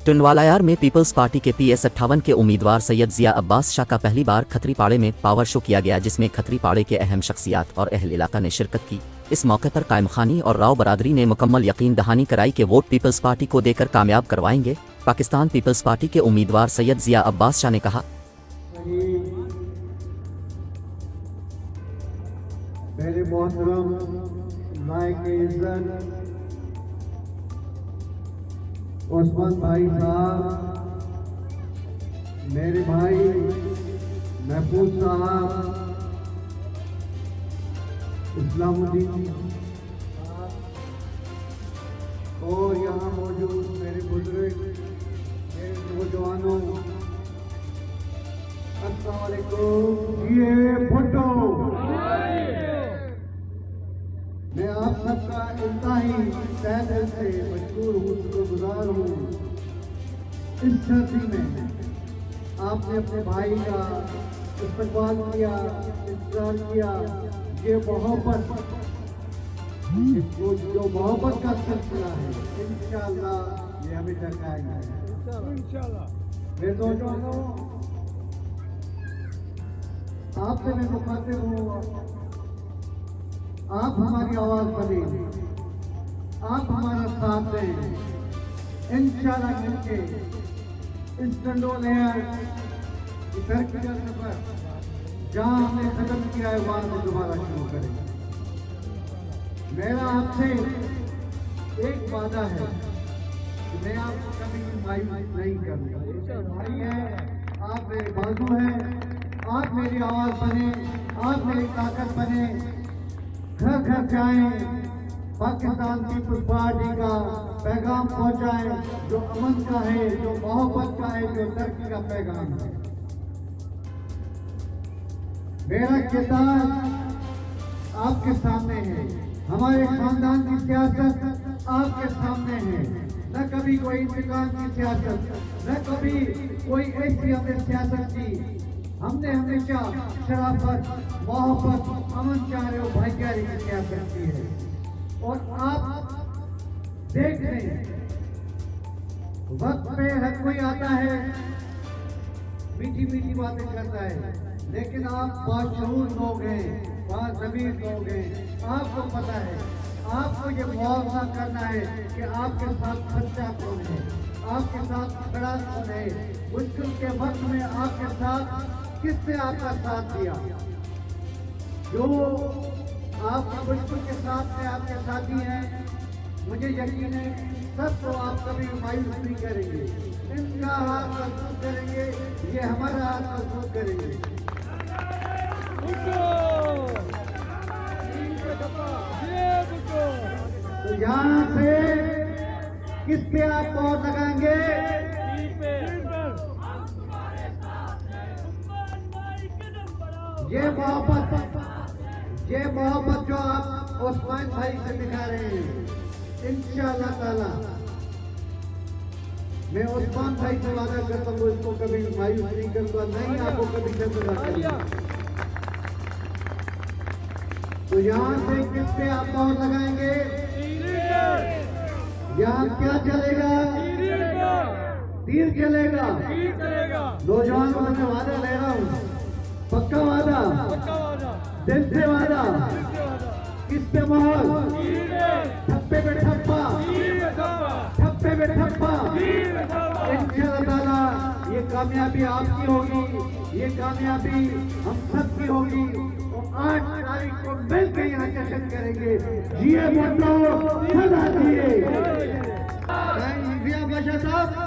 टुंडवालायार में peoples party के PS-58 के उम्मीदवार सैयद जिया अब्बास शाह का पहली बार खत्रीपाड़े में पावर शो किया गया, जिसमें खत्रीपाड़े के अहम शख्सियात और अहल इलाका ने शिरकत की। इस मौके पर कायम खानी और राव बरादरी ने मुकम्मल यकीन दहानी कराई कि वोट पीपल्स पार्टी को देकर कामयाब करवाएंगे। पाकिस्तान पीपल्स पार्टी के उम्मीदवार सैयद जिया अब्बास शाह ने कहा, मेरे मोहतरम लायक उस्मान भाई साहब, मेरे भाई महफूज साहब, इस्लामुद्दीन और यहाँ मौजूद मेरे बुजुर्ग, मेरे नौजवानों, अस्सलाम वालेकुम। ये भुट्टो, मैं आप सबका इंतहाई तहे दिल से मशकूर हूँ, शुक्रगुजार हूँ। इस सर्दी में आपने अपने भाई का इस्तकबाल किया, इंतजार किया। ये मोहब्बत, जो मोहब्बत का सिलसिला है, इंशाअल्लाह ये हमें टकाएगा। मेरे नौजवानों, आपसे मैं मुखातिब हूँ, आप हमारी आवाज बने, आप हमारा साथ दें। इंशाअल्लाह मिलके इस टंडोलायर की तरक्की का सफर जहाँ हमने खत्म किया है वहां से दोबारा शुरू करेंगे। मेरा आपसे एक वादा है कि मैं आपको कभी मायूस नहीं करूँगा। भाई है, आप मेरे बाजू हैं, आप मेरी आवाज बने, आप मेरी ताकत बने। घर घर जाएं, पाकिस्तान पीपल्स पार्टी का पैगाम पहुंचाएं, जो अमन का है, जो मोहब्बत का है, जो तरक्की का पैगाम है। मेरा किरदार आपके सामने है, हमारे खानदान की सियासत आपके सामने है। न कभी कोई इंतकाम की सियासत, न कभी कोई ऐसी हमने सियासत की। हमने हमेशा शराफत, मोहब्बत, अमन चाह रहे हो, भाईचारे की सियासत की है। और आप देख लें, वक्त पे हर कोई आता है, मीठी मीठी बातें करता है, लेकिन आप बाशऊर लोग हैं, बाज़मीर लोग हैं। आपको पता है, आपको ये मुआवजा करना है कि आपके साथ सच्चा कौन है, आपके साथ खड़ा कौन है। मुश्किल के वक्त में आपके साथ किसने आपका साथ दिया? जो आप मुश्किल के साथ में आपके साथी हैं, मुझे यकीन है सबको आप कभी मायूस नहीं करेंगे। इनका हाथ मजबूत करेंगे, ये हमारा हाथ मजबूत करेंगे। तो यहाँ से किस पे आप और लगाएंगे? ये मोहब्बत जो आप उस्मान भाई से दिखा रहे हैं, इंशाअल्लाह ताला मैं उस्मान भाई से वादा करता हूँ, इसको कभी मायूस नहीं करूँगा, नहीं आपको कभी शर्मिंदा करूँगा। तो यहाँ से किस पे आप और लगाएंगे? यहाँ क्या चलेगा? तीर चलेगा। नौजवानों से वादा ले रहा हूँ, पक्का वादा, दिल से वादा। किस पे मोहर? ठप्पे पे ठप्पा, ठप्पे पे ठप्पा। इंशाअल्लाह ताला ये कामयाबी आपकी होगी, ये कामयाबी हम सबकी होगी। और 8 तारीख को मिलकर यहाँ जश्न करेंगे। जिए भुट्टो, सदा जिए। बादशाह साहब।